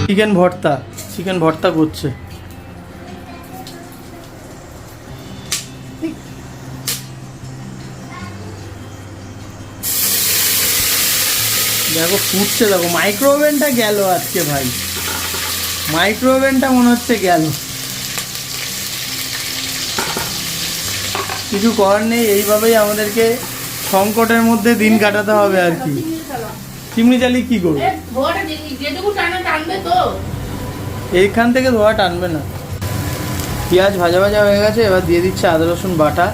Chicken ভর্তা করছে। দেখো ফুটছে, দেখো মাইক্রোওভেনটা গেল আজকে ভাই, মাইক্রোওভেনটা মনে হচ্ছে গেল। কিছু করার নেই, এইভাবেই আমাদেরকে সংকটের মধ্যে দিন কাটাতে হবে আর কি। চিমনি চালিয়ে কি করবো, এইখান থেকে ধোয়া টানবে না। পেঁয়াজ ভাজা ভাজা হয়ে গেছে, এবার দিয়ে দিচ্ছে আদা রসুন বাটা।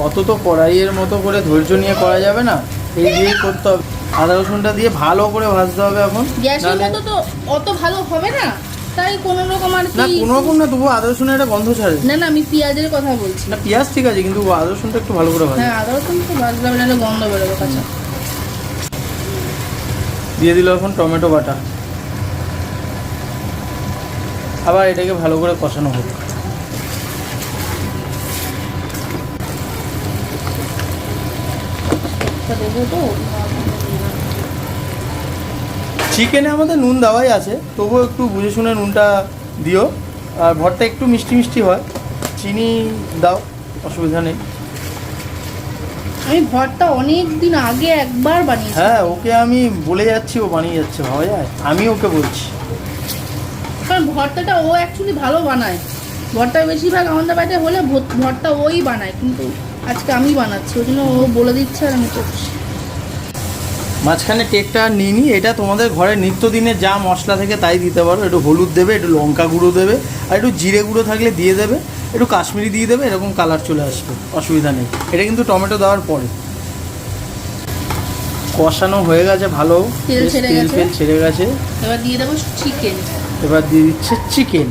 অত তো কড়াইয়ের মতো করে ধৈর্য নিয়ে করা যাবে না, এই দিয়েই করতে হবে। আদা রসুনটা দিয়ে ভালো করে ভাজতে হবে। এখন গ্যাসের মতো তো অত ভালো হবে না, তাই কোনো রকম আর না, কোনো রকম না, তবু আদা রসুনের একটা গন্ধ ছাড়ে। না না, আমি পেঁয়াজের কথা বলছি। না পেঁয়াজ ঠিক আছে, কিন্তু আদা রসুনটা একটু ভালো করে ভাজো। হ্যাঁ, আদা রসুন তো ভাজলে হবে, না গন্ধ বেরোবে কাঁচা। দিয়ে দিল এখন টমেটো বাটা, আবার এটাকে ভালো করে কষানো হবে। চিকেনে আমাদের নুন দেওয়াই আছে, তবুও একটু বুঝে শুনে নুনটা দিও। আর ভর্তা একটু মিষ্টি মিষ্টি হয়, চিনি দাও, অসুবিধা নেই। আমি ভর্তা অনেক দিন আগে একবার বানিয়েছি। হ্যাঁ, ওকে আমি বলে যাচ্ছি, ও বানিয়ে যাচ্ছে, ভাবা যায়? আমি ওকে বলছি, কারণ ভর্তাটা ও অ্যাকচুয়ালি ভালো বানায়। ভর্তা বেশিরভাগ আমাদের বাড়িতে হলে ভর্তা ওই বানায়, কিন্তু আজকে আমি বানাচ্ছি, ওই জন্য ও বলে দিচ্ছে আর আমি করছি। মাঝখানে টেকটা নিয়ে নিই। এটা তোমাদের ঘরে নিত্যদিনের যা মশলা থেকে তাই দিতে পারো। একটু হলুদ দেবে, একটু লঙ্কা গুঁড়ো দেবে, আর একটু জিরে গুঁড়ো থাকলে দিয়ে দেবে, একটু কাশ্মীরি দিয়ে দেবে, এরকম কালার চলে আসবে, অসুবিধা নেই। এটা কিন্তু টমেটো দেওয়ার পরে। কষানো হয়ে গেছে ভালো, তেল ছেড়ে গেছে। এবার দিয়ে দেবো চিকেন। এবার দিয়ে দিচ্ছে চিকেন,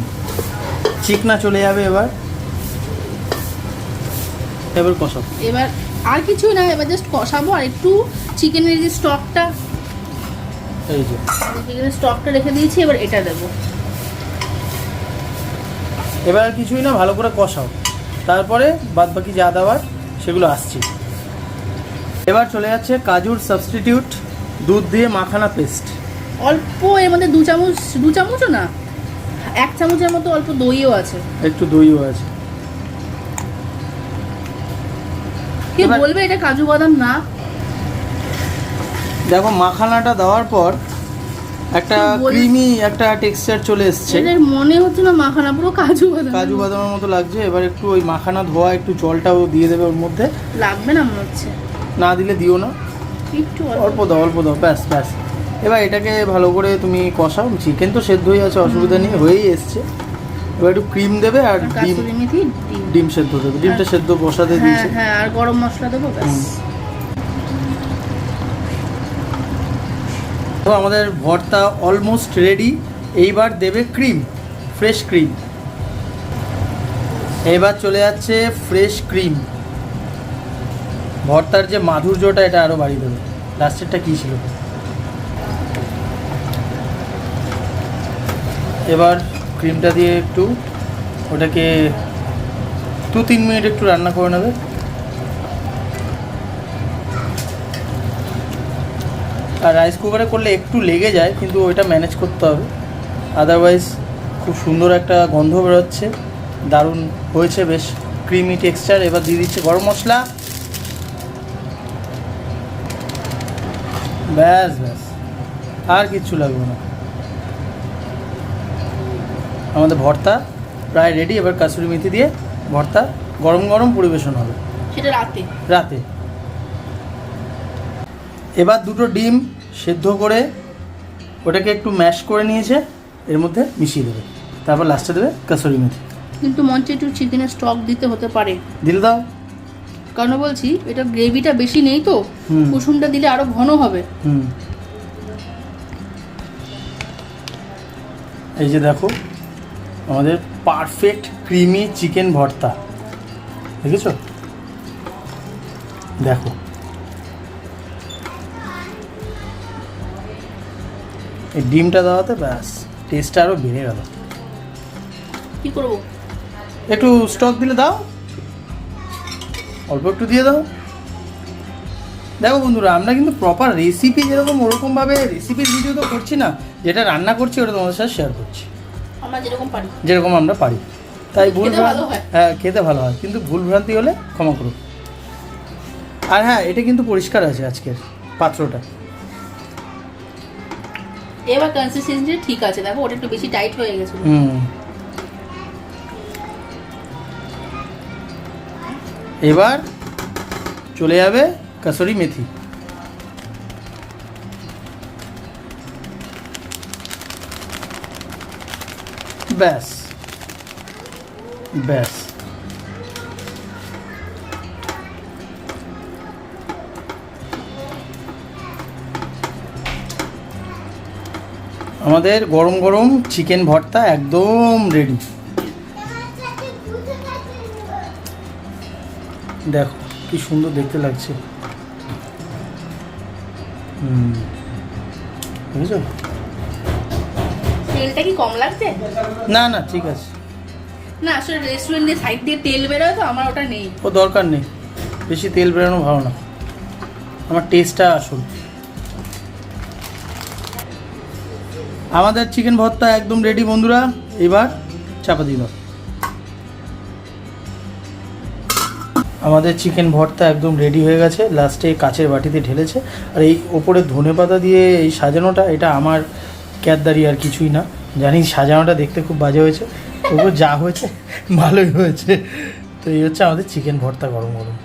চিকনা চলে যাবে। এবার কষাবো। এবার আর কিছুই না, এবার জাস্ট কষাবো। আর একটু চিকেনের যে স্টকটা, এই যে চিকেনের স্টকটা রেখে দিয়েছি, এবার এটা দেবো। এবার আর কিছুই না, ভালো করে কষাও, তারপরে বাদ বাকি যা দেওয়ার সেগুলো আসছে। এবার চলে যাচ্ছে কাজুর সাবস্টিটিউট, দুধ দিয়ে মাখানা পেস্ট। অল্প এর মধ্যে দু চামচও না, 1 চামচের মতো অল্প দইও আছে। একটু দইও আছে। কে বলবে এটা কাজু বাদাম না? দেখো মাখানাটা দেওয়ার পর একটা ক্রিমি একটা টেক্সচার চলে এসছে। এর মনে হচ্ছে না মাখানা, পুরো কাজু বাদামের মতো লাগছে। এবার একটু ওই মাখানা ধোয়া একটু জলটাও দিয়ে দেবে ওর মধ্যে। লাগবে না মনে হচ্ছে, না দিলে দিও না, একটু অল্প দাও, ব্যাস। এবার এটাকে ভালো করে তুমি কষাও। চিকেন তো সেদ্ধ হয়ে আছে, অসুবিধা নেই, হয়েই এসছে। এবার একটু ক্রিম দেবে আর ডিম সেদ্ধ দেবে। ডিমটা সেদ্ধ বসাতে দিয়েছে। হ্যাঁ, আর গরম মশলা দেবো, ব্যাস। তো আমাদের ভর্তা অলমোস্ট রেডি। এইবার দেবে ক্রিম, ফ্রেশ ক্রিম। এবার চলে যাচ্ছে ফ্রেশ ক্রিম। ভর্তার যে মাধুর্যটা, এটা আরও বাড়িয়ে দেবে। লাস্টেরটা কী ছিল? এবার ক্রিমটা দিয়ে একটু ওটাকে 2-3 মিনিট একটু রান্না করে নেবে। আর রাইস কুকারে করলে একটু লেগে যায়, কিন্তু ওইটা ম্যানেজ করতে হবে, আদারওয়াইজ খুব সুন্দর একটা গন্ধ বেরোচ্ছে, দারুণ হয়েছে, বেশ ক্রিমি টেক্সচার। এবার দিয়ে দিচ্ছে গরম মশলা, ব্যাস, আর কিচ্ছু লাগবে না। আমাদের ভর্তা প্রায় রেডি। এবার কাসুরি মেথি দিয়ে ভর্তা গরম গরম পরিবেশন হবে, সেটা রাতে। এবার 2টো ডিম সেদ্ধ করে ওটাকে একটু ম্যাশ করে নিয়েছে, এর মধ্যে মিশিয়ে দেবে। তারপর লাস্টে দেবে কাসুরি মেথি। কিন্তু মঞ্চে একটু চিকেনের স্টক দিতে হতে পারে। দিলে দাও, কারণ বলছি এটা গ্রেভিটা বেশি নেই তো, কুসুমটা দিলে আরো ঘন হবে। এই যে দেখো আমাদের পারফেক্ট ক্রিমি চিকেন ভর্তা, দেখেছো? দেখো এই ডিমটা দেওয়াতে ব্যাস টেস্টটা আরও বেড়ে গেল। কি করব? একটু স্টক দিলে দাও, অল্প একটু দিয়ে দাও। দেখো বন্ধুরা, আমরা কিন্তু প্রপার রেসিপি যেরকম ওরকমভাবে রেসিপির ভিডিও তো করছি না, যেটা রান্না করছি ওটা তোমাদের সাথে শেয়ার করছি, আমরা যেরকম পারি। যেরকম আমরা পারি। তাই ভুল খেতে ভালো হয়। হ্যাঁ, খেতে ভালো হয়, কিন্তু ভুল ভ্রান্তি হলে ক্ষমা করো। আর হ্যাঁ, এটা কিন্তু পরিষ্কার আছে আজকের পাত্রটা। এবার কনসিস্টেন্সি ঠিক আছে, দেখো ওটা একটু বেশি টাইট হয়ে গেছে। এবার চলে যাবে কাসুরি মেথি। ব্যাস ব্যাস, আমাদের গরম গরম চিকেন ভর্তা একদম রেডি। দেখো কি সুন্দর দেখতে লাগছে। বুঝেছো? তেলটা কি কম লাগছে? না না, ঠিক আছে। না আসলে রেস্টুরেন্টের সাইড দিয়ে তেল বেরোয় তো, আমার ওটা নেই। ও দরকার নেই, বেশি তেল বেরোনো ভালো না, আমার টেস্টটা আসল। আমাদের চিকেন ভর্তা একদম রেডি বন্ধুরা, এবার চাপা দিয়ে দাও। আমাদের চিকেন ভর্তা একদম রেডি হয়ে গেছে, লাস্টে কাচের বাটিতে ঢেলেছে। আর এই ওপরে ধনেপাতা দিয়ে এই সাজানোটা, এটা আমার ক্যাদদারি, আর কিছুই না। জানি সাজানোটা দেখতে খুব বাজে হয়েছে, তবুও যা হয়েছে ভালোই হয়েছে। তো এই হচ্ছে আমাদের চিকেন ভর্তা গরম গরম।